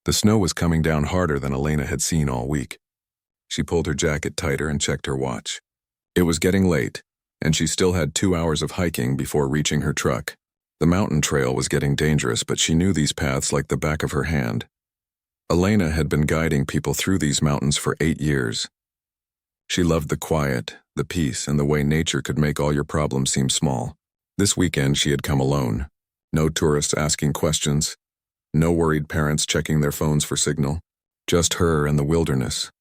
The snow was coming down harder than Elena had seen all week. She pulled her jacket tighter and checked her watch. It was getting late, and she still had 2 hours of hiking before reaching her truck. The mountain trail was getting dangerous, but she knew these paths like the back of her hand. Elena had been guiding people through these mountains for 8 years. She loved the quiet, the peace, and the way nature could make all your problems seem small. This weekend she had come alone. No tourists asking questions. No worried parents checking their phones for signal. Just her and the wilderness.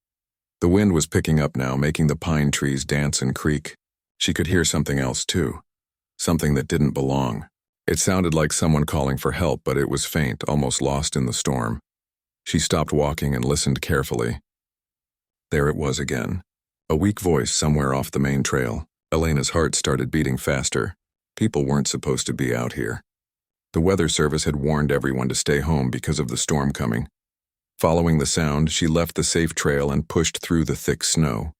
The wind was picking up now, making the pine trees dance and creak. She could hear something else too. Something that didn't belong. It sounded like someone calling for help, but it was faint, almost lost in the storm. She stopped walking and listened carefully. There it was again. A weak voice somewhere off the main trail. Elena's heart started beating faster. People weren't supposed to be out here. The weather service had warned everyone to stay home because of the storm coming. Following the sound, she left the safe trail and pushed through the thick snow.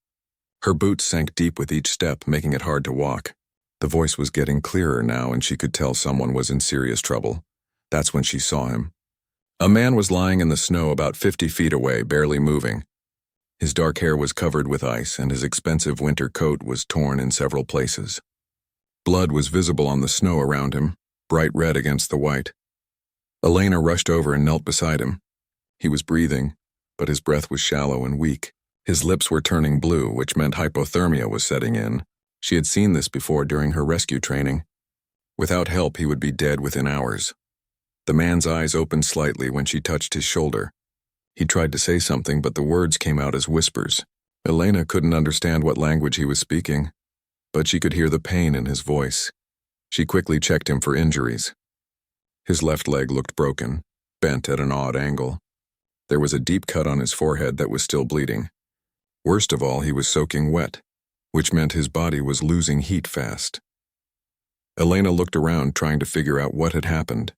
Her boots sank deep with each step, making it hard to walk. The voice was getting clearer now, and she could tell someone was in serious trouble. That's when she saw him. A man was lying in the snow about 50 feet away, barely moving. His dark hair was covered with ice, and his expensive winter coat was torn in several places. Blood was visible on the snow around him, bright red against the white. Elena rushed over and knelt beside him. He was breathing, but his breath was shallow and weak. His lips were turning blue, which meant hypothermia was setting in. She had seen this before during her rescue training. Without help, he would be dead within hours. The man's eyes opened slightly when she touched his shoulder. He tried to say something, but the words came out as whispers. Elena couldn't understand what language he was speaking, but she could hear the pain in his voice. She quickly checked him for injuries. His left leg looked broken, bent at an odd angle. There was a deep cut on his forehead that was still bleeding. Worst of all, he was soaking wet, which meant his body was losing heat fast. Elena looked around, trying to figure out what had happened.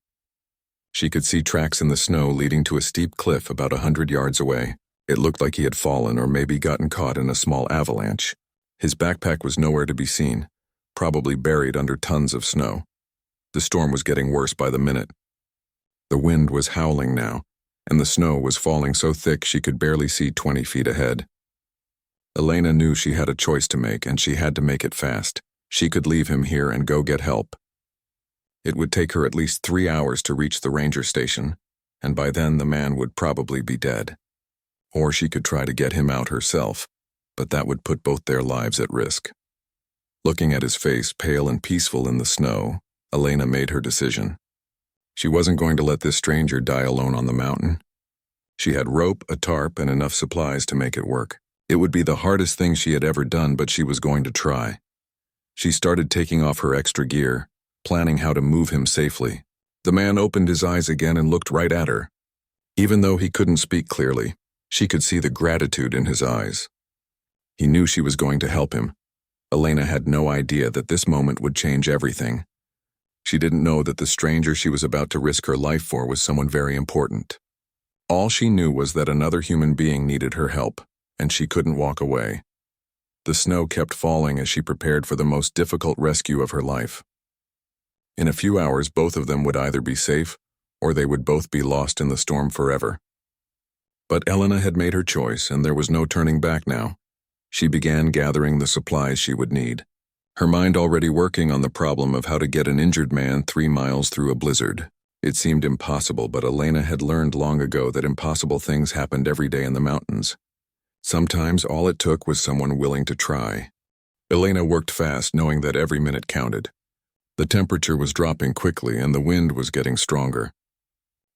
She could see tracks in the snow leading to a steep cliff about 100 yards away. It looked like he had fallen or maybe gotten caught in a small avalanche. His backpack was nowhere to be seen, probably buried under tons of snow. The storm was getting worse by the minute. The wind was howling now, and the snow was falling so thick she could barely see 20 feet ahead. Elena knew she had a choice to make, and she had to make it fast. She could leave him here and go get help. It would take her at least 3 hours to reach the ranger station, and by then the man would probably be dead. Or she could try to get him out herself, but that would put both their lives at risk. Looking at his face, pale and peaceful in the snow, Elena made her decision. She wasn't going to let this stranger die alone on the mountain. She had rope, a tarp, and enough supplies to make it work. It would be the hardest thing she had ever done, but she was going to try. She started taking off her extra gear, planning how to move him safely. The man opened his eyes again and looked right at her. Even though he couldn't speak clearly, she could see the gratitude in his eyes. He knew she was going to help him. Elena had no idea that this moment would change everything. She didn't know that the stranger she was about to risk her life for was someone very important. All she knew was that another human being needed her help, and she couldn't walk away. The snow kept falling as she prepared for the most difficult rescue of her life. In a few hours, both of them would either be safe, or they would both be lost in the storm forever. But Elena had made her choice, and there was no turning back now. She began gathering the supplies she would need, her mind already working on the problem of how to get an injured man 3 miles through a blizzard. It seemed impossible, but Elena had learned long ago that impossible things happened every day in the mountains. Sometimes all it took was someone willing to try. Elena worked fast, knowing that every minute counted. The temperature was dropping quickly, and the wind was getting stronger.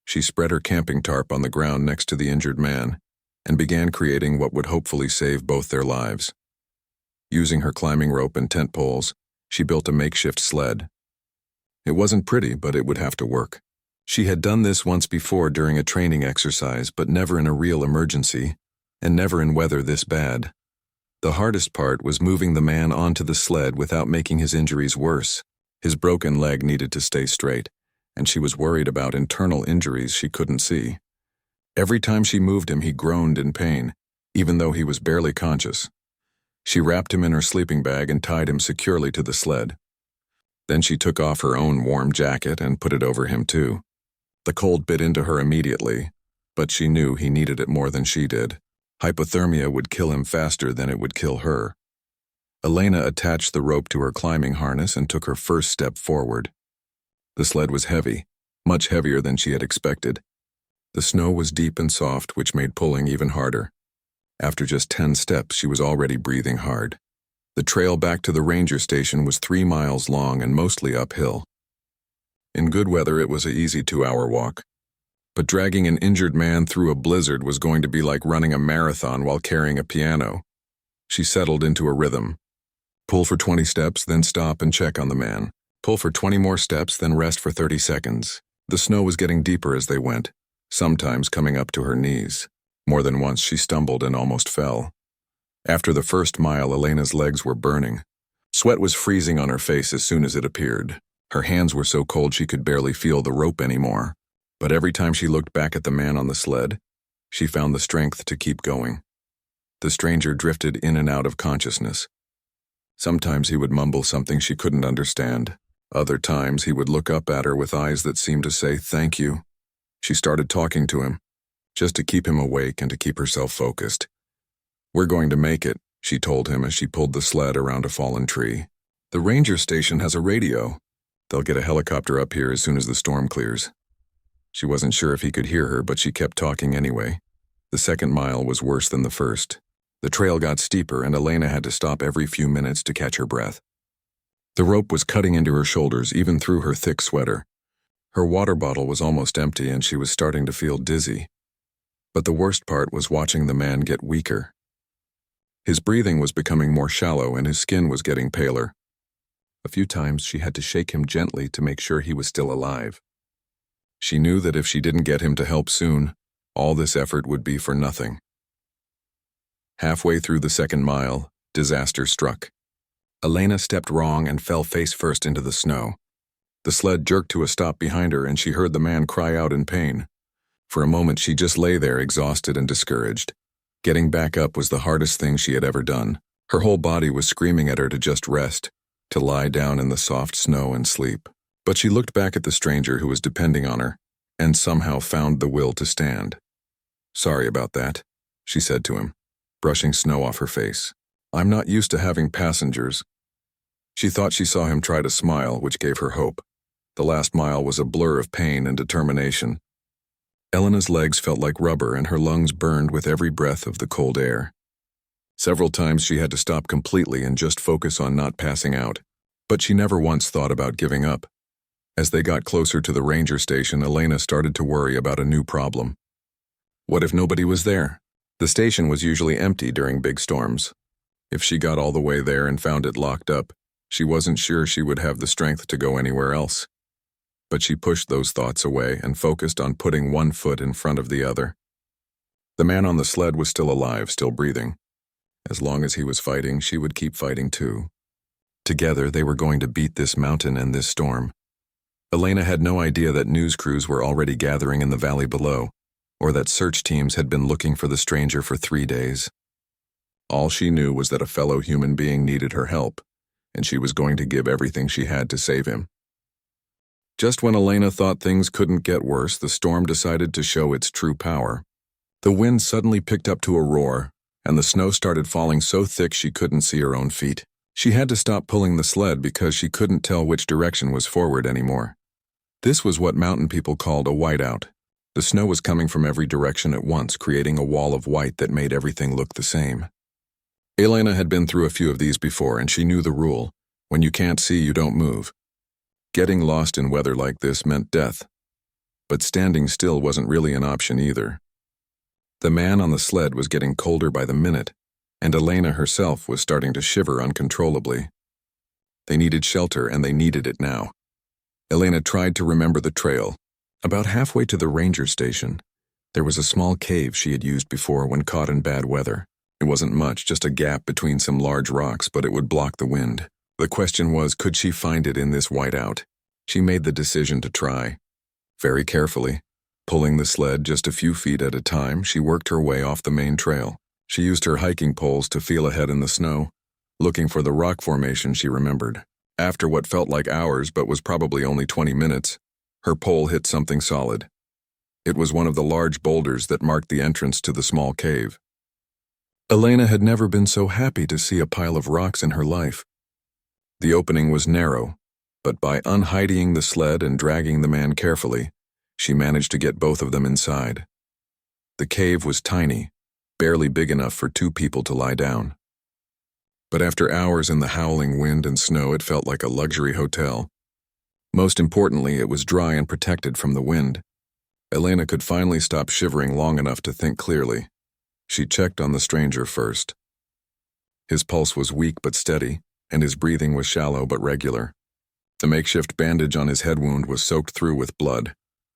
She spread her camping tarp on the ground next to the injured man, and began creating what would hopefully save both their lives. Using her climbing rope and tent poles, she built a makeshift sled. It wasn't pretty, but it would have to work. She had done this once before during a training exercise, but never in a real emergency, and never in weather this bad. The hardest part was moving the man onto the sled without making his injuries worse. His broken leg needed to stay straight, and she was worried about internal injuries she couldn't see. Every time she moved him, he groaned in pain, even though he was barely conscious. She wrapped him in her sleeping bag and tied him securely to the sled. Then she took off her own warm jacket and put it over him too. The cold bit into her immediately, but she knew he needed it more than she did. Hypothermia would kill him faster than it would kill her. Elena attached the rope to her climbing harness and took her first step forward. The sled was heavy, much heavier than she had expected. The snow was deep and soft, which made pulling even harder. After just 10 steps, she was already breathing hard. The trail back to the ranger station was 3 miles long and mostly uphill. In good weather, it was an easy 2-hour walk. But dragging an injured man through a blizzard was going to be like running a marathon while carrying a piano. She settled into a rhythm. Pull for 20 steps, then stop and check on the man. Pull for 20 more steps, then rest for 30 seconds. The snow was getting deeper as they went, sometimes coming up to her knees. More than once she stumbled and almost fell. After the first mile, Elena's legs were burning. Sweat was freezing on her face as soon as it appeared. Her hands were so cold she could barely feel the rope anymore. But every time she looked back at the man on the sled, she found the strength to keep going. The stranger drifted in and out of consciousness. Sometimes he would mumble something she couldn't understand. Other times he would look up at her with eyes that seemed to say, "Thank you." She started talking to him, just to keep him awake and to keep herself focused. "We're going to make it," she told him as she pulled the sled around a fallen tree. "The ranger station has a radio. They'll get a helicopter up here as soon as the storm clears." She wasn't sure if he could hear her, but she kept talking anyway. The second mile was worse than the first. The trail got steeper and Elena had to stop every few minutes to catch her breath. The rope was cutting into her shoulders, even through her thick sweater. Her water bottle was almost empty and she was starting to feel dizzy. But the worst part was watching the man get weaker. His breathing was becoming more shallow and his skin was getting paler. A few times she had to shake him gently to make sure he was still alive. She knew that if she didn't get him to help soon, all this effort would be for nothing. Halfway through the second mile, disaster struck. Elena stepped wrong and fell face first into the snow. The sled jerked to a stop behind her and she heard the man cry out in pain. For a moment she just lay there exhausted and discouraged. Getting back up was the hardest thing she had ever done. Her whole body was screaming at her to just rest, to lie down in the soft snow and sleep. But she looked back at the stranger who was depending on her, and somehow found the will to stand. "Sorry about that," she said to him, brushing snow off her face. "I'm not used to having passengers." She thought she saw him try to smile, which gave her hope. The last mile was a blur of pain and determination. Elena's legs felt like rubber and her lungs burned with every breath of the cold air. Several times she had to stop completely and just focus on not passing out. But she never once thought about giving up. As they got closer to the ranger station, Elena started to worry about a new problem. What if nobody was there? The station was usually empty during big storms. If she got all the way there and found it locked up, she wasn't sure she would have the strength to go anywhere else. But she pushed those thoughts away and focused on putting one foot in front of the other. The man on the sled was still alive, still breathing. As long as he was fighting, she would keep fighting too. Together, they were going to beat this mountain and this storm. Elena had no idea that news crews were already gathering in the valley below, or that search teams had been looking for the stranger for 3 days. All she knew was that a fellow human being needed her help, and she was going to give everything she had to save him. Just when Elena thought things couldn't get worse, the storm decided to show its true power. The wind suddenly picked up to a roar, and the snow started falling so thick she couldn't see her own feet. She had to stop pulling the sled because she couldn't tell which direction was forward anymore. This was what mountain people called a whiteout. The snow was coming from every direction at once, creating a wall of white that made everything look the same. Elena had been through a few of these before, and she knew the rule: when you can't see, you don't move. Getting lost in weather like this meant death. But standing still wasn't really an option either. The man on the sled was getting colder by the minute, and Elena herself was starting to shiver uncontrollably. They needed shelter, and they needed it now. Elena tried to remember the trail. About halfway to the ranger station, there was a small cave she had used before when caught in bad weather. It wasn't much, just a gap between some large rocks, but it would block the wind. The question was, could she find it in this whiteout? She made the decision to try. Very carefully, pulling the sled just a few feet at a time, she worked her way off the main trail. She used her hiking poles to feel ahead in the snow, looking for the rock formation she remembered. After what felt like hours but was probably only 20 minutes, her pole hit something solid. It was one of the large boulders that marked the entrance to the small cave. Elena had never been so happy to see a pile of rocks in her life. The opening was narrow, but by unhiding the sled and dragging the man carefully, she managed to get both of them inside. The cave was tiny, barely big enough for 2 people to lie down. But after hours in the howling wind and snow, it felt like a luxury hotel. Most importantly, it was dry and protected from the wind. Elena could finally stop shivering long enough to think clearly. She checked on the stranger first. His pulse was weak but steady, and his breathing was shallow but regular. The makeshift bandage on his head wound was soaked through with blood,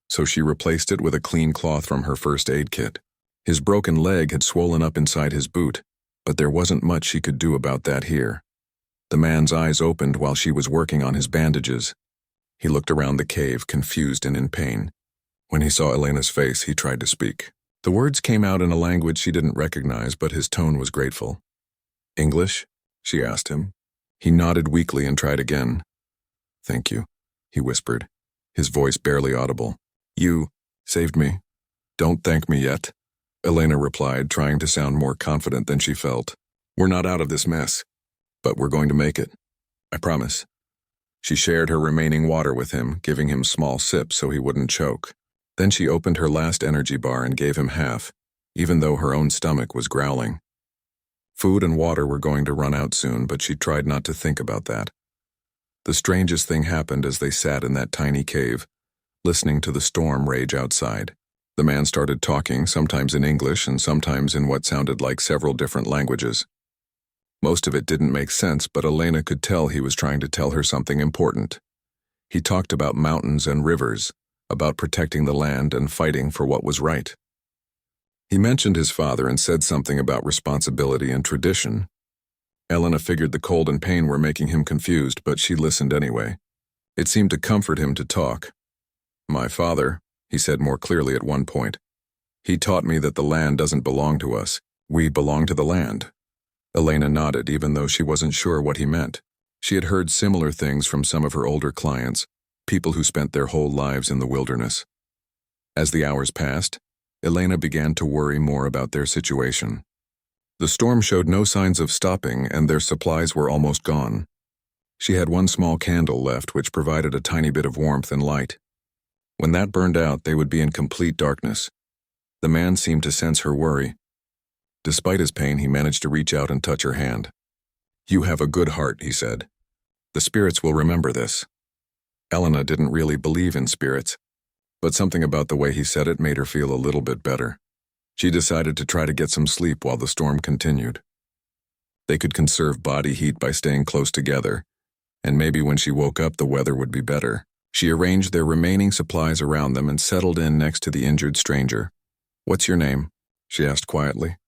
so she replaced it with a clean cloth from her first aid kit. His broken leg had swollen up inside his boot, but there wasn't much she could do about that here. The man's eyes opened while she was working on his bandages. He looked around the cave, confused and in pain. When he saw Elena's face, he tried to speak. The words came out in a language she didn't recognize, but his tone was grateful. "English?" she asked him. He nodded weakly and tried again. "Thank you," he whispered, his voice barely audible. "You saved me. Don't thank me yet," Elena replied, trying to sound more confident than she felt. "We're not out of this mess, but we're going to make it. I promise." She shared her remaining water with him, giving him small sips so he wouldn't choke. Then she opened her last energy bar and gave him half, even though her own stomach was growling. Food and water were going to run out soon, but she tried not to think about that. The strangest thing happened as they sat in that tiny cave, listening to the storm rage outside. The man started talking, sometimes in English and sometimes in what sounded like several different languages. Most of it didn't make sense, but Elena could tell he was trying to tell her something important. He talked about mountains and rivers, about protecting the land and fighting for what was right. He mentioned his father and said something about responsibility and tradition. Elena figured the cold and pain were making him confused, but she listened anyway. It seemed to comfort him to talk. "My father," he said more clearly at one point. "He taught me that the land doesn't belong to us. We belong to the land." Elena nodded, even though she wasn't sure what he meant. She had heard similar things from some of her older clients, people who spent their whole lives in the wilderness. As the hours passed, Elena began to worry more about their situation. The storm showed no signs of stopping, and their supplies were almost gone. She had one small candle left, which provided a tiny bit of warmth and light. When that burned out, they would be in complete darkness. The man seemed to sense her worry. Despite his pain, he managed to reach out and touch her hand. "You have a good heart," he said. "The spirits will remember this." Elena didn't really believe in spirits, but something about the way he said it made her feel a little bit better. She decided to try to get some sleep while the storm continued. They could conserve body heat by staying close together, and maybe when she woke up the weather would be better. She arranged their remaining supplies around them and settled in next to the injured stranger. "What's your name?" she asked quietly.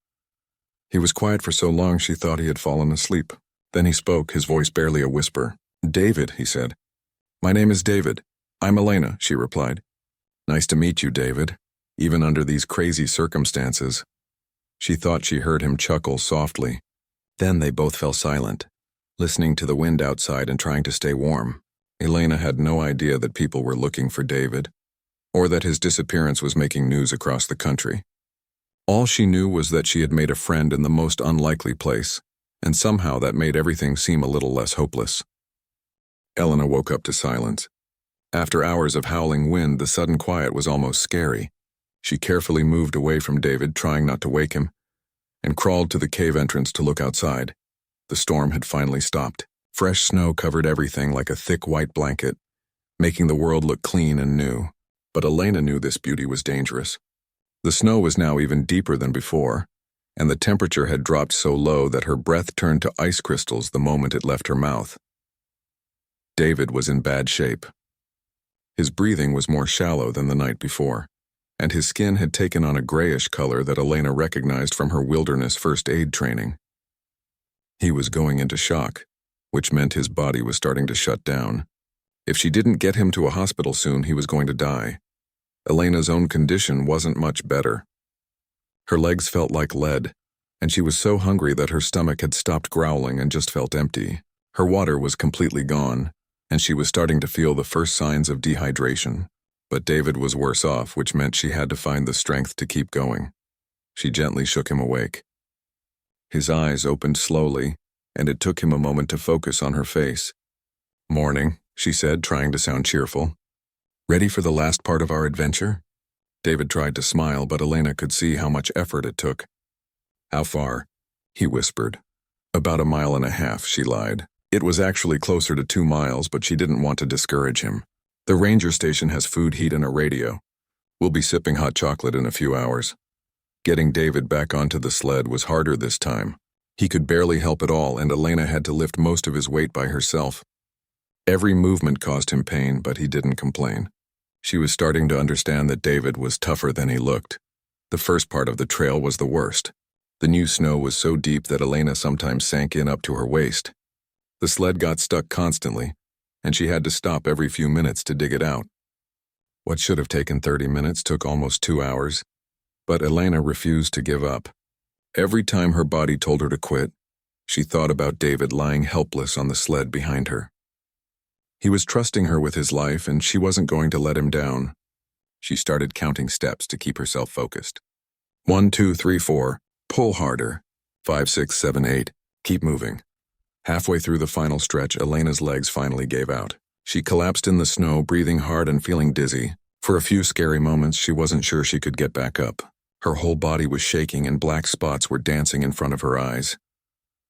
He was quiet for so long she thought he had fallen asleep. Then he spoke, his voice barely a whisper. "David," he said. "My name is David. I'm Elena," she replied. "Nice to meet you, David, even under these crazy circumstances." She thought she heard him chuckle softly. Then they both fell silent, listening to the wind outside and trying to stay warm. Elena had no idea that people were looking for David, or that his disappearance was making news across the country. All she knew was that she had made a friend in the most unlikely place, and somehow that made everything seem a little less hopeless. Elena woke up to silence. After hours of howling wind, the sudden quiet was almost scary. She carefully moved away from David, trying not to wake him, and crawled to the cave entrance to look outside. The storm had finally stopped. Fresh snow covered everything like a thick white blanket, making the world look clean and new. But Elena knew this beauty was dangerous. The snow was now even deeper than before, and the temperature had dropped so low that her breath turned to ice crystals the moment it left her mouth. David was in bad shape. His breathing was more shallow than the night before, and his skin had taken on a grayish color that Elena recognized from her wilderness first aid training. He was going into shock, which meant his body was starting to shut down. If she didn't get him to a hospital soon, he was going to die. Elena's own condition wasn't much better. Her legs felt like lead, and she was so hungry that her stomach had stopped growling and just felt empty. Her water was completely gone, and she was starting to feel the first signs of dehydration. But David was worse off, which meant she had to find the strength to keep going. She gently shook him awake. His eyes opened slowly, and it took him a moment to focus on her face. "Morning," she said, trying to sound cheerful. "Ready for the last part of our adventure?" David tried to smile, but Elena could see how much effort it took. "How far?" he whispered. "About 1.5 miles," she lied. It was actually closer to 2 miles, but she didn't want to discourage him. "The ranger station has food, heat, and a radio. We'll be sipping hot chocolate in a few hours." Getting David back onto the sled was harder this time. He could barely help at all, and Elena had to lift most of his weight by herself. Every movement caused him pain, but he didn't complain. She was starting to understand that David was tougher than he looked. The first part of the trail was the worst. The new snow was so deep that Elena sometimes sank in up to her waist. The sled got stuck constantly, and she had to stop every few minutes to dig it out. What should have taken 30 minutes took almost 2 hours, but Elena refused to give up. Every time her body told her to quit, she thought about David lying helpless on the sled behind her. He was trusting her with his life, and she wasn't going to let him down. She started counting steps to keep herself focused. 1, 2, 3, 4. Pull harder. 5, 6, 7, 8. Keep moving. Halfway through the final stretch, Elena's legs finally gave out. She collapsed in the snow, breathing hard and feeling dizzy. For a few scary moments, she wasn't sure she could get back up. Her whole body was shaking and black spots were dancing in front of her eyes.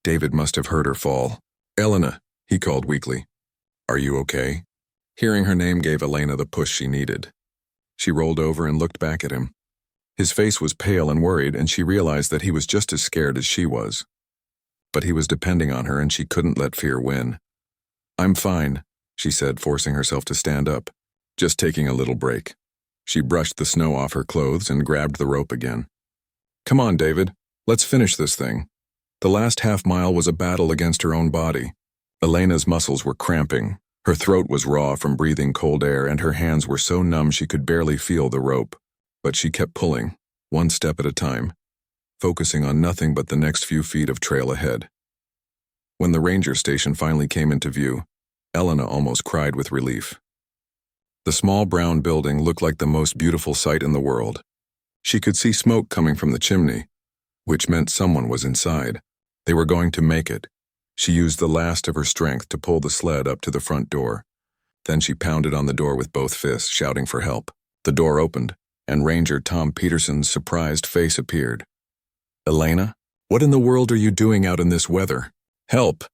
David must have heard her fall. "Elena," he called weakly. "Are you okay?" Hearing her name gave Elena the push she needed. She rolled over and looked back at him. His face was pale and worried, and she realized that he was just as scared as she was. But he was depending on her, and she couldn't let fear win. "I'm fine," she said, forcing herself to stand up. "Just taking a little break." She brushed the snow off her clothes and grabbed the rope again. "Come on, David. Let's finish this thing." The last half-mile was a battle against her own body. Elena's muscles were cramping. Her throat was raw from breathing cold air, and her hands were so numb she could barely feel the rope. But she kept pulling, one step at a time, focusing on nothing but the next few feet of trail ahead. When the ranger station finally came into view, Elena almost cried with relief. The small brown building looked like the most beautiful sight in the world. She could see smoke coming from the chimney, which meant someone was inside. They were going to make it. She used the last of her strength to pull the sled up to the front door. Then she pounded on the door with both fists, shouting for help. The door opened, and Ranger Tom Peterson's surprised face appeared. "Elena, what in the world are you doing out in this weather?" "Help,"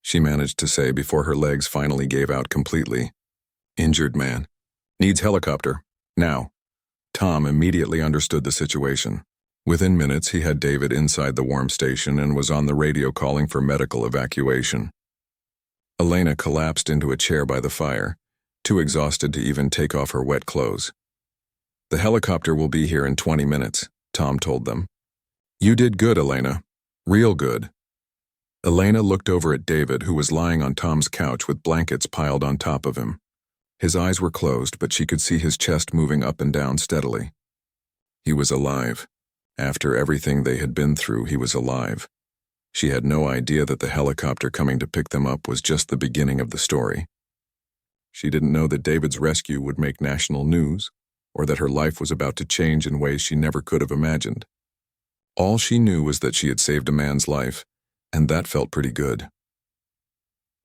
she managed to say before her legs finally gave out completely. "Injured man. Needs helicopter. Now." Tom immediately understood the situation. Within minutes, he had David inside the warm station and was on the radio calling for medical evacuation. Elena collapsed into a chair by the fire, too exhausted to even take off her wet clothes. "The helicopter will be here in 20 minutes, Tom told them. "You did good, Elena. Real good." Elena looked over at David, who was lying on Tom's couch with blankets piled on top of him. His eyes were closed, but she could see his chest moving up and down steadily. He was alive. After everything they had been through, he was alive. She had no idea that the helicopter coming to pick them up was just the beginning of the story. She didn't know that David's rescue would make national news, or that her life was about to change in ways she never could have imagined. All she knew was that she had saved a man's life, and that felt pretty good.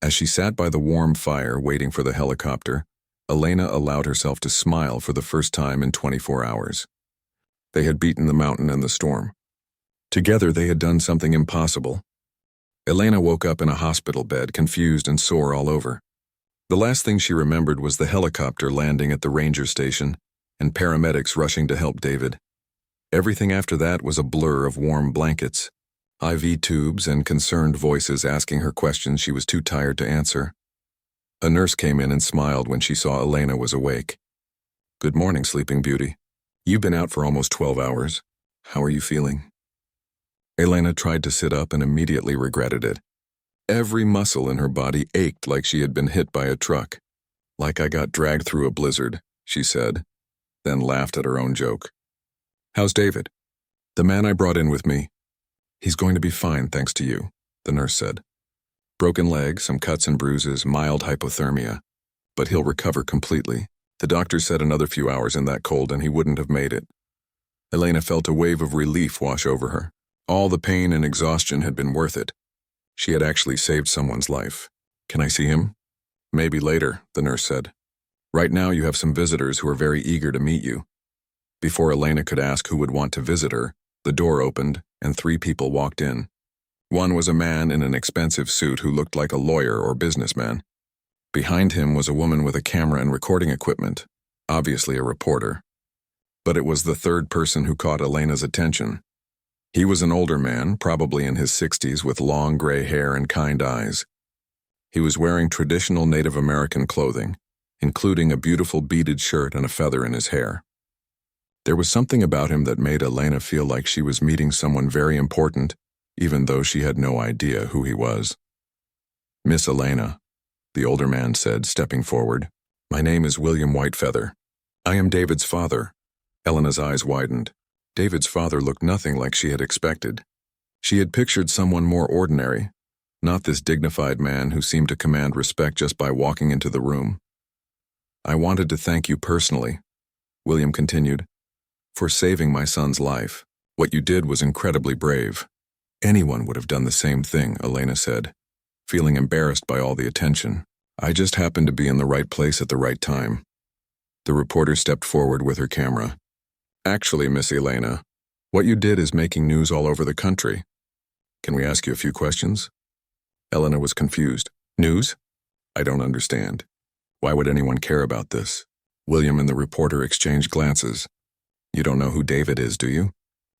As she sat by the warm fire waiting for the helicopter, Elena allowed herself to smile for the first time in 24 hours. They had beaten the mountain and the storm. Together they had done something impossible. Elena woke up in a hospital bed, confused and sore all over. The last thing she remembered was the helicopter landing at the ranger station and paramedics rushing to help David. Everything after that was a blur of warm blankets, IV tubes, and concerned voices asking her questions she was too tired to answer. A nurse came in and smiled when she saw Elena was awake. "Good morning, Sleeping Beauty. You've been out for almost 12 hours. How are you feeling?" Elena tried to sit up and immediately regretted it. Every muscle in her body ached like she had been hit by a truck. "Like I got dragged through a blizzard," she said, then laughed at her own joke. "How's David?" "The man I brought in with me. He's going to be fine thanks to you," the nurse said. "Broken leg, some cuts and bruises, mild hypothermia. But he'll recover completely. The doctor said another few hours in that cold and he wouldn't have made it. Elena felt a wave of relief wash over her. All the pain and exhaustion had been worth it. She had actually saved someone's life. Can I see him? Maybe later, the nurse said. Right now you have some visitors who are very eager to meet you. Before Elena could ask who would want to visit her, the door opened and 3 people walked in. One was a man in an expensive suit who looked like a lawyer or businessman. Behind him was a woman with a camera and recording equipment, obviously a reporter. But it was the third person who caught Elena's attention. He was an older man, probably in his 60s, with long gray hair and kind eyes. He was wearing traditional Native American clothing, including a beautiful beaded shirt and a feather in his hair. There was something about him that made Elena feel like she was meeting someone very important, even though she had no idea who he was. Miss Elena, the older man said, stepping forward. My name is William Whitefeather. I am David's father. Elena's eyes widened. David's father looked nothing like she had expected. She had pictured someone more ordinary, not this dignified man who seemed to command respect just by walking into the room. I wanted to thank you personally, William continued, for saving my son's life. What you did was incredibly brave. Anyone would have done the same thing, Elena said, feeling embarrassed by all the attention. I just happened to be in the right place at the right time. The reporter stepped forward with her camera. Actually, Miss Elena, what you did is making news all over the country. Can we ask you a few questions? Elena was confused. News? I don't understand. Why would anyone care about this? William and the reporter exchanged glances. You don't know who David is, do you?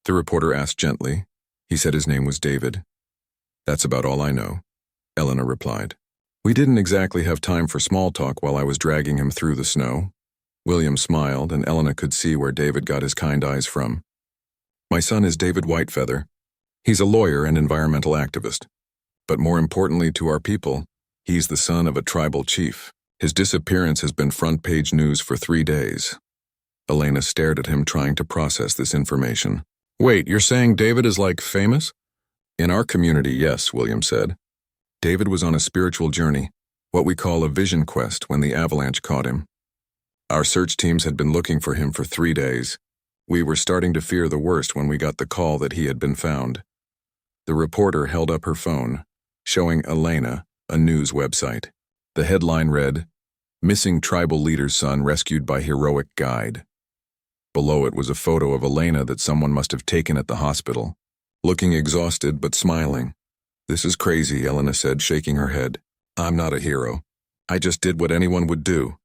The reporter asked gently. He said his name was David. That's about all I know, Elena replied. We didn't exactly have time for small talk while I was dragging him through the snow. William smiled, and Elena could see where David got his kind eyes from. My son is David Whitefeather. He's a lawyer and environmental activist. But more importantly to our people, he's the son of a tribal chief. His disappearance has been front-page news for 3 days. Elena stared at him, trying to process this information. Wait, you're saying David is like famous? In our community, yes, William said. David was on a spiritual journey, what we call a vision quest, when the avalanche caught him. Our search teams had been looking for him for 3 days. We were starting to fear the worst when we got the call that he had been found. The reporter held up her phone, showing Elena a news website. The headline read, Missing Tribal Leader's Son Rescued by Heroic Guide. Below it was a photo of Elena that someone must have taken at the hospital, looking exhausted but smiling. This is crazy, Elena said, shaking her head. I'm not a hero. I just did what anyone would do.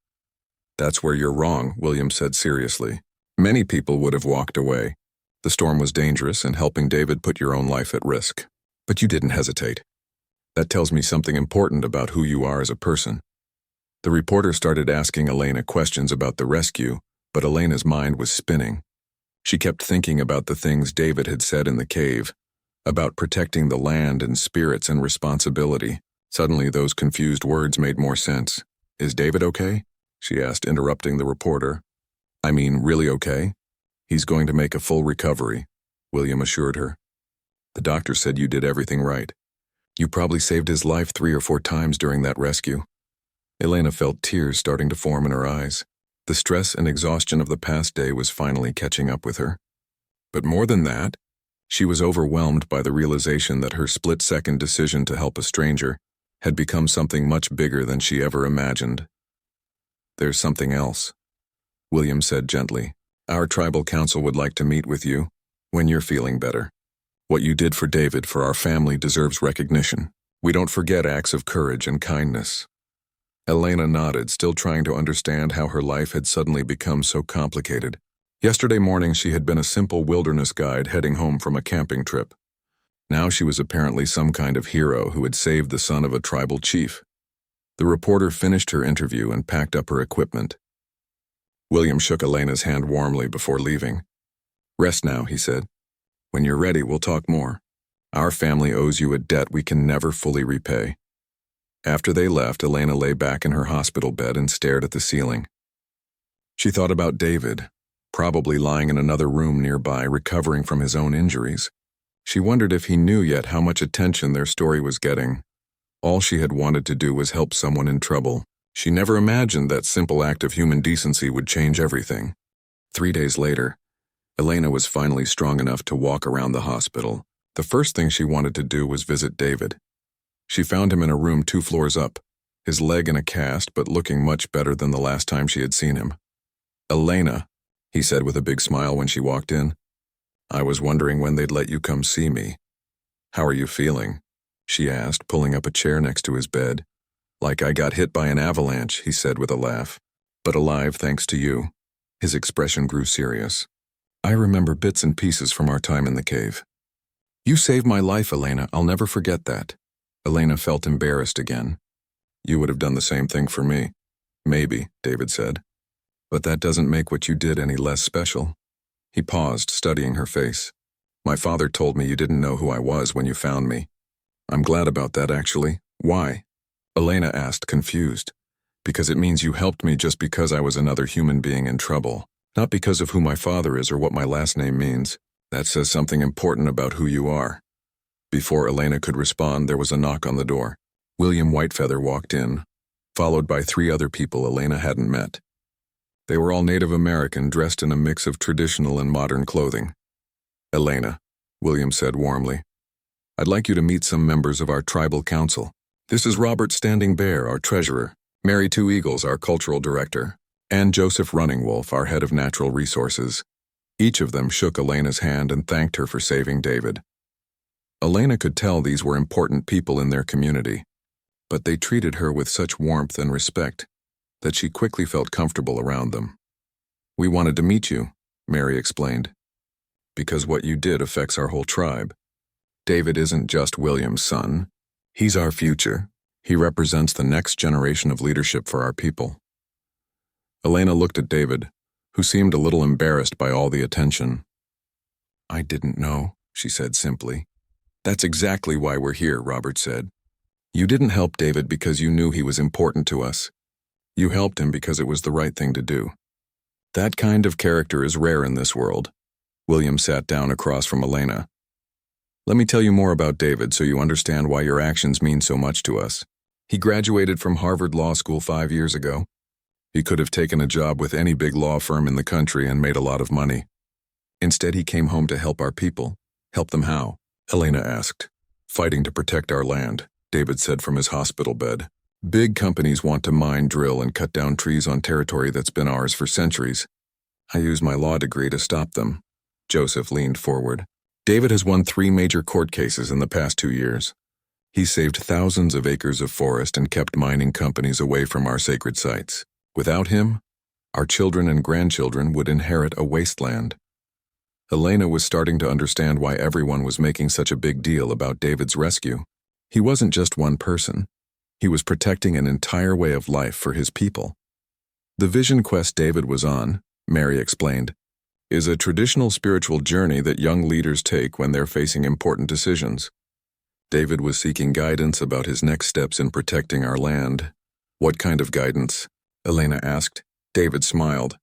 That's where you're wrong, William said seriously. Many people would have walked away. The storm was dangerous and helping David put your own life at risk. But you didn't hesitate. That tells me something important about who you are as a person. The reporter started asking Elena questions about the rescue, but Elena's mind was spinning. She kept thinking about the things David had said in the cave, about protecting the land and spirits and responsibility. Suddenly, those confused words made more sense. Is David okay? She asked, interrupting the reporter. I mean, really okay? He's going to make a full recovery, William assured her. The doctor said you did everything right. You probably saved his life 3 or 4 times during that rescue. Elena felt tears starting to form in her eyes. The stress and exhaustion of the past day was finally catching up with her. But more than that, she was overwhelmed by the realization that her split-second decision to help a stranger had become something much bigger than she ever imagined. There's something else, William said gently. Our tribal council would like to meet with you when you're feeling better. What you did for David, for our family, deserves recognition. We don't forget acts of courage and kindness. Elena nodded, still trying to understand how her life had suddenly become so complicated. Yesterday morning she had been a simple wilderness guide heading home from a camping trip. Now she was apparently some kind of hero who had saved the son of a tribal chief. The reporter finished her interview and packed up her equipment. William shook Elena's hand warmly before leaving. Rest now, he said. When you're ready, we'll talk more. Our family owes you a debt we can never fully repay. After they left, Elena lay back in her hospital bed and stared at the ceiling. She thought about David, probably lying in another room nearby, recovering from his own injuries. She wondered if he knew yet how much attention their story was getting. All she had wanted to do was help someone in trouble. She never imagined that simple act of human decency would change everything. 3 days later, Elena was finally strong enough to walk around the hospital. The first thing she wanted to do was visit David. She found him in a room 2 floors up, his leg in a cast but looking much better than the last time she had seen him. "Elena," he said with a big smile when she walked in. "I was wondering when they'd let you come see me." "How are you feeling?" she asked, pulling up a chair next to his bed. "Like I got hit by an avalanche," he said with a laugh. "But alive thanks to you." His expression grew serious. "I remember bits and pieces from our time in the cave." "You saved my life, Elena. I'll never forget that." Elena felt embarrassed again. "You would have done the same thing for me." "Maybe," David said. "But that doesn't make what you did any less special." He paused, studying her face. "My father told me you didn't know who I was when you found me." "I'm glad about that, actually. Why?" Elena asked, confused. "Because it means you helped me just because I was another human being in trouble, not because of who my father is or what my last name means. That says something important about who you are." Before Elena could respond, there was a knock on the door. William Whitefeather walked in, followed by 3 other people Elena hadn't met. They were all Native American, dressed in a mix of traditional and modern clothing. "Elena," William said warmly, "I'd like you to meet some members of our tribal council. This is Robert Standing Bear, our treasurer, Mary Two Eagles, our cultural director, and Joseph Running Wolf, our head of natural resources." Each of them shook Elena's hand and thanked her for saving David. Elena could tell these were important people in their community, but they treated her with such warmth and respect that she quickly felt comfortable around them. "We wanted to meet you," Mary explained, "because what you did affects our whole tribe. David isn't just William's son. He's our future. He represents the next generation of leadership for our people." Elena looked at David, who seemed a little embarrassed by all the attention. "I didn't know," she said simply. "That's exactly why we're here," Robert said. "You didn't help David because you knew he was important to us. You helped him because it was the right thing to do. That kind of character is rare in this world." William sat down across from Elena. "Let me tell you more about David so you understand why your actions mean so much to us. He graduated from Harvard Law School 5 years ago. He could have taken a job with any big law firm in the country and made a lot of money. Instead, he came home to help our people." "Help them how?" Elena asked. "Fighting to protect our land," David said from his hospital bed. "Big companies want to mine, drill, and cut down trees on territory that's been ours for centuries. I used my law degree to stop them." Joseph leaned forward. "David has won 3 major court cases in the past 2 years. He saved thousands of acres of forest and kept mining companies away from our sacred sites. Without him, our children and grandchildren would inherit a wasteland." Elena was starting to understand why everyone was making such a big deal about David's rescue. He wasn't just one person. He was protecting an entire way of life for his people. "The vision quest David was on," Mary explained, "is a traditional spiritual journey that young leaders take when they're facing important decisions. David was seeking guidance about his next steps in protecting our land." "What kind of guidance?" Elena asked. David smiled.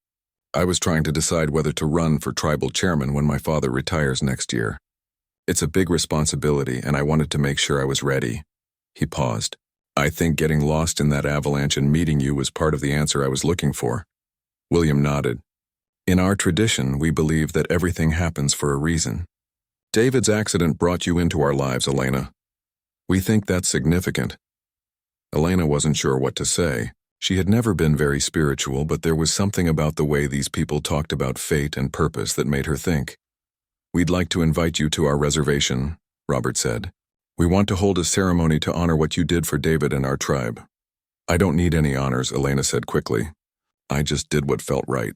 "I was trying to decide whether to run for tribal chairman when my father retires next year. It's a big responsibility, and I wanted to make sure I was ready." He paused. "I think getting lost in that avalanche and meeting you was part of the answer I was looking for." William nodded. "In our tradition, we believe that everything happens for a reason. David's accident brought you into our lives, Elena. We think that's significant." Elena wasn't sure what to say. She had never been very spiritual, but there was something about the way these people talked about fate and purpose that made her think. "We'd like to invite you to our reservation," Robert said. "We want to hold a ceremony to honor what you did for David and our tribe." "I don't need any honors," Elena said quickly. "I just did what felt right."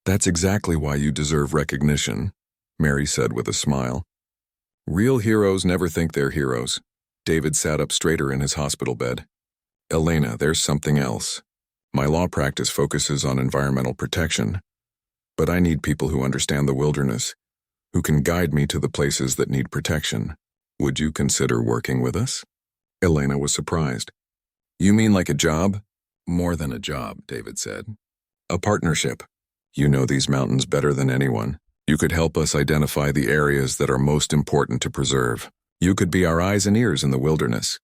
"That's exactly why you deserve recognition," Mary said with a smile. "Real heroes never think they're heroes." David sat up straighter in his hospital bed. "Elena, there's something else. My law practice focuses on environmental protection, but I need people who understand the wilderness, who can guide me to the places that need protection. Would you consider working with us?" Elena was surprised. "You mean like a job?" "More than a job," David said. "A partnership. You know these mountains better than anyone. You could help us identify the areas that are most important to preserve. You could be our eyes and ears in the wilderness."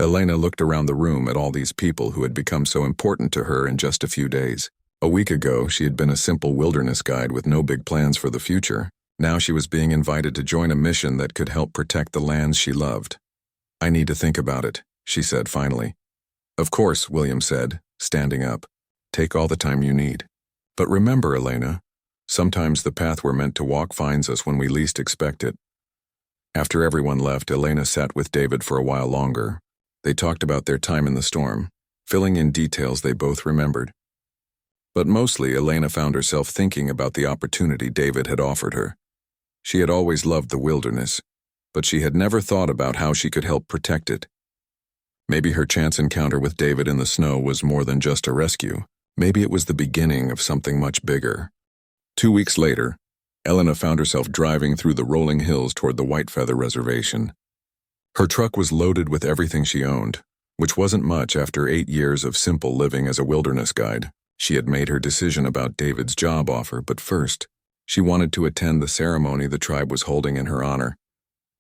Elena looked around the room at all these people who had become so important to her in just a few days. A week ago, she had been a simple wilderness guide with no big plans for the future. Now she was being invited to join a mission that could help protect the lands she loved. "I need to think about it," she said finally. "Of course," William said, standing up. "Take all the time you need. But remember, Elena, sometimes the path we're meant to walk finds us when we least expect it." After everyone left, Elena sat with David for a while longer. They talked about their time in the storm, filling in details they both remembered. But mostly, Elena found herself thinking about the opportunity David had offered her. She had always loved the wilderness, but she had never thought about how she could help protect it. Maybe her chance encounter with David in the snow was more than just a rescue. Maybe it was the beginning of something much bigger. 2 weeks later, Elena found herself driving through the rolling hills toward the Whitefeather Reservation. Her truck was loaded with everything she owned, which wasn't much after 8 years of simple living as a wilderness guide. She had made her decision about David's job offer, but first, she wanted to attend the ceremony the tribe was holding in her honor.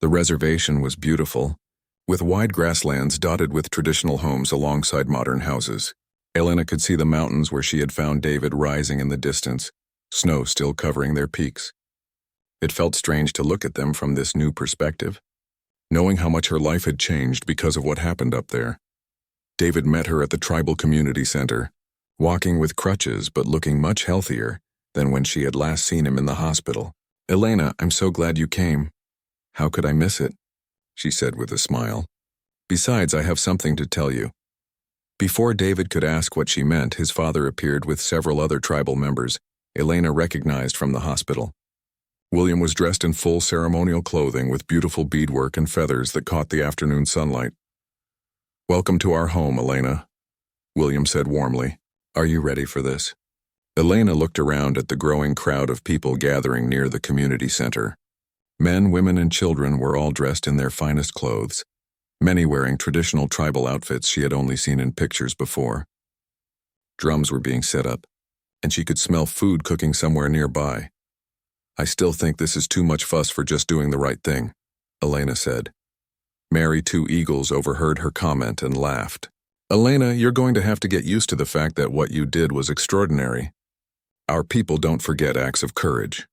The reservation was beautiful, with wide grasslands dotted with traditional homes alongside modern houses. Elena could see the mountains where she had found David rising in the distance, snow still covering their peaks. It felt strange to look at them from this new perspective, knowing how much her life had changed because of what happened up there. David met her at the tribal community center, walking with crutches but looking much healthier than when she had last seen him in the hospital. "Elena, I'm so glad you came. How could I miss it?" she said with a smile. "Besides, I have something to tell you." Before David could ask what she meant, his father appeared with several other tribal members Elena recognized from the hospital. William was dressed in full ceremonial clothing with beautiful beadwork and feathers that caught the afternoon sunlight. "Welcome to our home, Elena," William said warmly. "Are you ready for this?" Elena looked around at the growing crowd of people gathering near the community center. Men, women, and children were all dressed in their finest clothes, many wearing traditional tribal outfits she had only seen in pictures before. Drums were being set up, and she could smell food cooking somewhere nearby. "I still think this is too much fuss for just doing the right thing," Elena said. Mary Two Eagles overheard her comment and laughed. "Elena, you're going to have to get used to the fact that what you did was extraordinary. Our people don't forget acts of courage."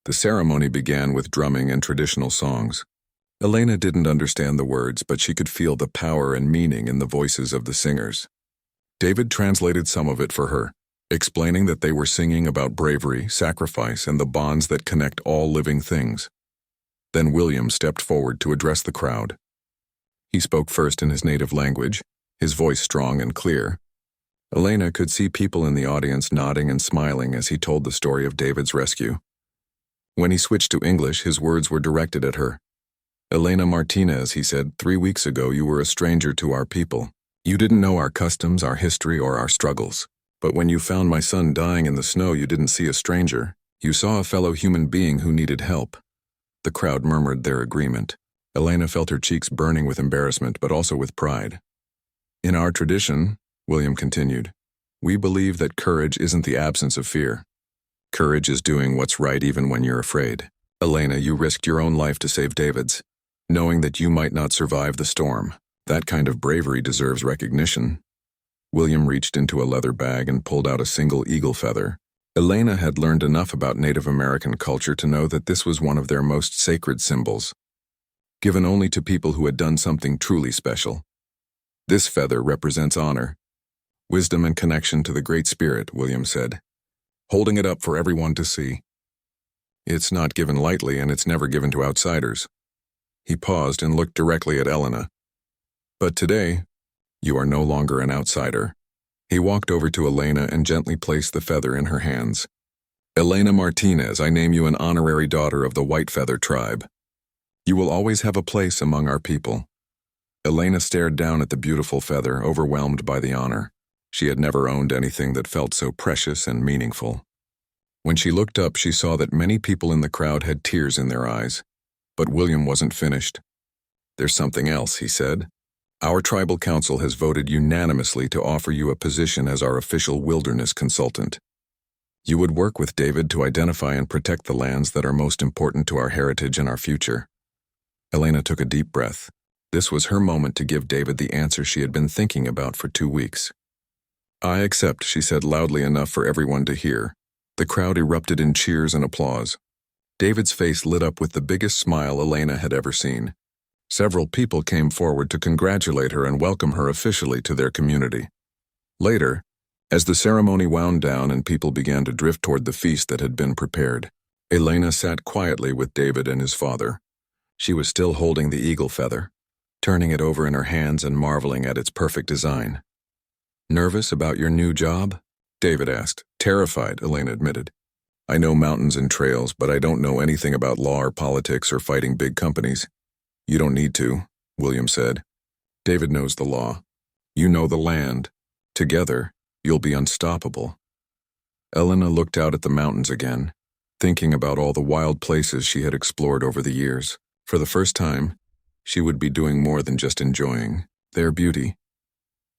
The ceremony began with drumming and traditional songs. Elena didn't understand the words, but she could feel the power and meaning in the voices of the singers. David translated some of it for her, explaining that they were singing about bravery, sacrifice, and the bonds that connect all living things. Then William stepped forward to address the crowd. He spoke first in his native language, his voice strong and clear. Elena could see people in the audience nodding and smiling as he told the story of David's rescue. When he switched to English, his words were directed at her. "Elena Martinez," he said, "3 weeks ago you were a stranger to our people. You didn't know our customs, our history, or our struggles. But when you found my son dying in the snow, you didn't see a stranger. You saw a fellow human being who needed help." The crowd murmured their agreement. Elena felt her cheeks burning with embarrassment, but also with pride. "In our tradition," William continued, "we believe that courage isn't the absence of fear. Courage is doing what's right even when you're afraid. Elena, you risked your own life to save David's, knowing that you might not survive the storm. That kind of bravery deserves recognition." William reached into a leather bag and pulled out a single eagle feather. Elena had learned enough about Native American culture to know that this was one of their most sacred symbols, given only to people who had done something truly special. "This feather represents honor, wisdom, and connection to the Great Spirit," William said, holding it up for everyone to see. "It's not given lightly, and it's never given to outsiders." He paused and looked directly at Elena. "But today, you are no longer an outsider." He walked over to Elena and gently placed the feather in her hands. "Elena Martinez, I name you an honorary daughter of the Whitefeather tribe. You will always have a place among our people." Elena stared down at the beautiful feather, overwhelmed by the honor. She had never owned anything that felt so precious and meaningful. When she looked up, she saw that many people in the crowd had tears in their eyes. But William wasn't finished. "There's something else," he said. "Our tribal council has voted unanimously to offer you a position as our official wilderness consultant. You would work with David to identify and protect the lands that are most important to our heritage and our future." Elena took a deep breath. This was her moment to give David the answer she had been thinking about for 2 weeks. "I accept," she said loudly enough for everyone to hear. The crowd erupted in cheers and applause. David's face lit up with the biggest smile Elena had ever seen. Several people came forward to congratulate her and welcome her officially to their community. Later, as the ceremony wound down and people began to drift toward the feast that had been prepared, Elena sat quietly with David and his father. She was still holding the eagle feather, turning it over in her hands and marveling at its perfect design. "Nervous about your new job?" David asked. "Terrified," Elena admitted. "I know mountains and trails, but I don't know anything about law or politics or fighting big companies." "You don't need to," William said. "David knows the law. You know the land. Together, you'll be unstoppable." Elena looked out at the mountains again, thinking about all the wild places she had explored over the years. For the first time, she would be doing more than just enjoying their beauty.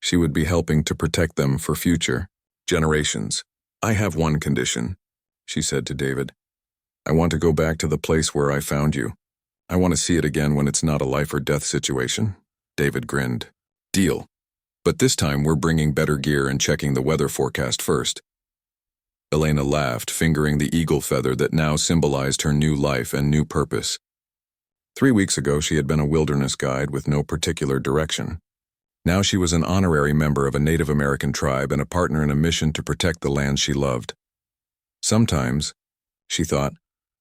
She would be helping to protect them for future generations. "I have one condition," she said to David. "I want to go back to the place where I found you. I want to see it again when it's not a life or death situation." David grinned. "Deal. But this time we're bringing better gear and checking the weather forecast first." Elena laughed, fingering the eagle feather that now symbolized her new life and new purpose. 3 weeks ago, she had been a wilderness guide with no particular direction. Now she was an honorary member of a Native American tribe and a partner in a mission to protect the land she loved. Sometimes, she thought,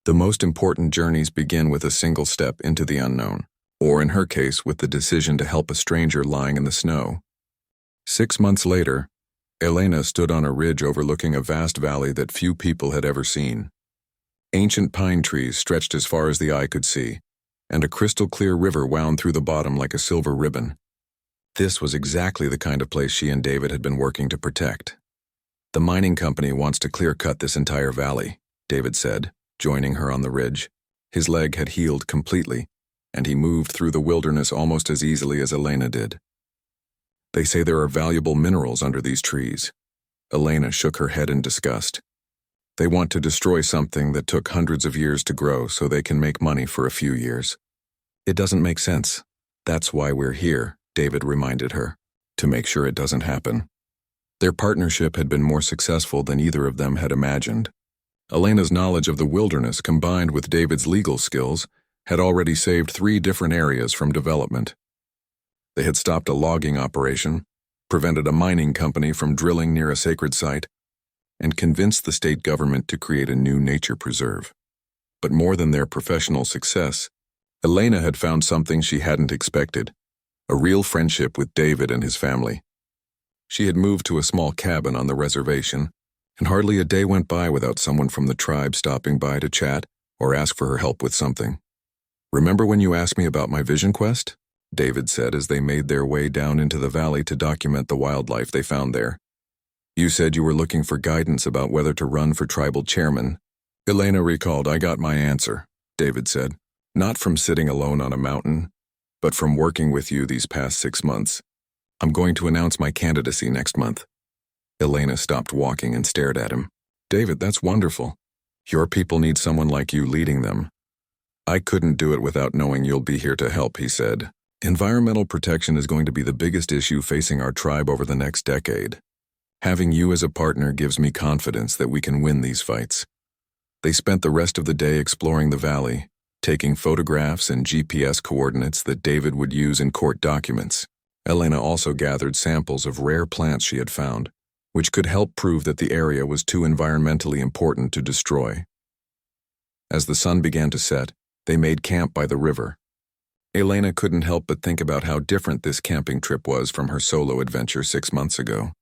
the most important journeys begin with a single step into the unknown, or in her case, with the decision to help a stranger lying in the snow. 6 months later, Elena stood on a ridge overlooking a vast valley that few people had ever seen. Ancient pine trees stretched as far as the eye could see, and a crystal-clear river wound through the bottom like a silver ribbon. This was exactly the kind of place she and David had been working to protect. "The mining company wants to clear-cut this entire valley," David said, joining her on the ridge. His leg had healed completely, and he moved through the wilderness almost as easily as Elena did. "They say there are valuable minerals under these trees." Elena shook her head in disgust. "They want to destroy something that took hundreds of years to grow so they can make money for a few years. It doesn't make sense. That's why we're here," David reminded her, "to make sure it doesn't happen." Their partnership had been more successful than either of them had imagined. Elena's knowledge of the wilderness combined with David's legal skills had already saved 3 different areas from development. They had stopped a logging operation, prevented a mining company from drilling near a sacred site, and convinced the state government to create a new nature preserve. But more than their professional success, Elena had found something she hadn't expected: a real friendship with David and his family. She had moved to a small cabin on the reservation, and hardly a day went by without someone from the tribe stopping by to chat or ask for her help with something. "Remember when you asked me about my vision quest?" David said as they made their way down into the valley to document the wildlife they found there. "You said you were looking for guidance about whether to run for tribal chairman." Elena recalled. "I got my answer," David said. "Not from sitting alone on a mountain, but from working with you these past 6 months. I'm going to announce my candidacy next month." Elena stopped walking and stared at him. "David, that's wonderful. Your people need someone like you leading them." "I couldn't do it without knowing you'll be here to help," he said. "Environmental protection is going to be the biggest issue facing our tribe over the next decade. Having you as a partner gives me confidence that we can win these fights." They spent the rest of the day exploring the valley, taking photographs and GPS coordinates that David would use in court documents. Elena also gathered samples of rare plants she had found, which could help prove that the area was too environmentally important to destroy. As the sun began to set, they made camp by the river. Elena couldn't help but think about how different this camping trip was from her solo adventure 6 months ago.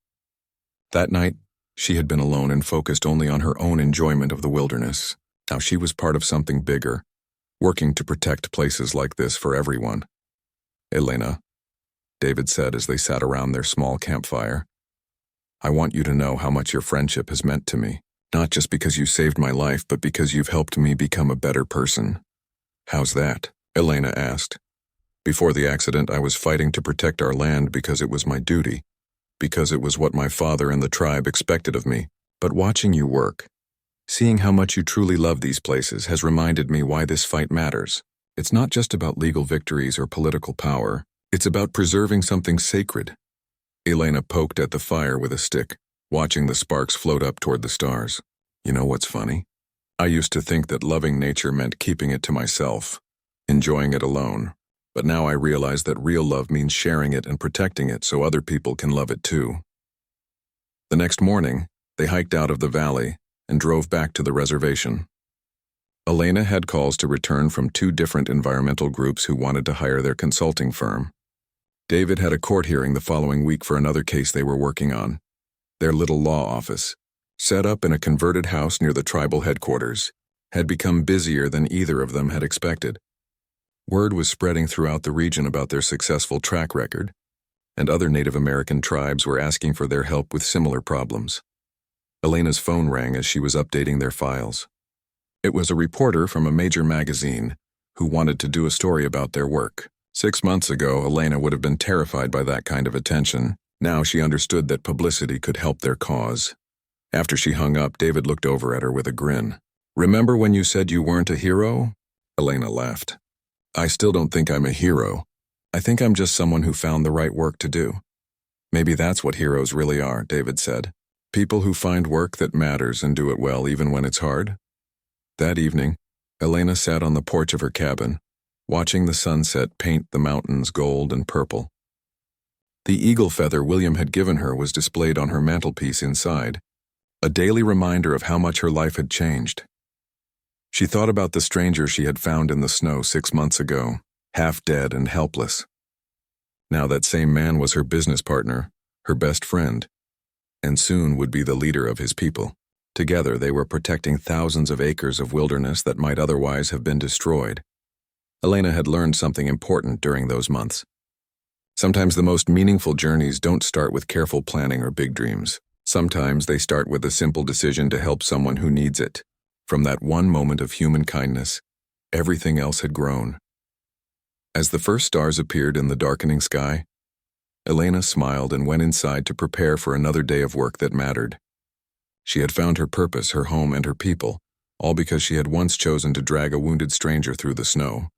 That night, she had been alone and focused only on her own enjoyment of the wilderness. Now she was part of something bigger, working to protect places like this for everyone. "Elena," David said as they sat around their small campfire, "I want you to know how much your friendship has meant to me, not just because you saved my life, but because you've helped me become a better person." "How's that?" Elena asked. "Before the accident, I was fighting to protect our land because it was my duty, because it was what my father and the tribe expected of me. But watching you work, seeing how much you truly love these places has reminded me why this fight matters. It's not just about legal victories or political power. It's about preserving something sacred. Elena poked at the fire with a stick, watching the sparks float up toward the stars. You know what's funny? I used to think that loving nature meant keeping it to myself, enjoying it alone. But now I realize that real love means sharing it and protecting it so other people can love it too. The next morning, they hiked out of the valley and drove back to the reservation. Elena had calls to return from 2 different environmental groups who wanted to hire their consulting firm. David had a court hearing the following week for another case they were working on. Their little law office, set up in a converted house near the tribal headquarters, had become busier than either of them had expected. Word was spreading throughout the region about their successful track record, and other Native American tribes were asking for their help with similar problems. Elena's phone rang as she was updating their files. It was a reporter from a major magazine who wanted to do a story about their work. 6 months ago, Elena would have been terrified by that kind of attention. Now she understood that publicity could help their cause. After she hung up, David looked over at her with a grin. "Remember when you said you weren't a hero?" Elena laughed. "I still don't think I'm a hero. I think I'm just someone who found the right work to do." "Maybe that's what heroes really are," David said. "People who find work that matters and do it well even when it's hard." That evening, Elena sat on the porch of her cabin, watching the sunset paint the mountains gold and purple. The eagle feather William had given her was displayed on her mantelpiece inside, a daily reminder of how much her life had changed. She thought about the stranger she had found in the snow 6 months ago, half dead and helpless. Now that same man was her business partner, her best friend, and soon would be the leader of his people. Together they were protecting thousands of acres of wilderness that might otherwise have been destroyed. Elena had learned something important during those months. Sometimes the most meaningful journeys don't start with careful planning or big dreams. Sometimes they start with a simple decision to help someone who needs it. From that one moment of human kindness, everything else had grown. As the first stars appeared in the darkening sky, Elena smiled and went inside to prepare for another day of work that mattered. She had found her purpose, her home, and her people, all because she had once chosen to drag a wounded stranger through the snow.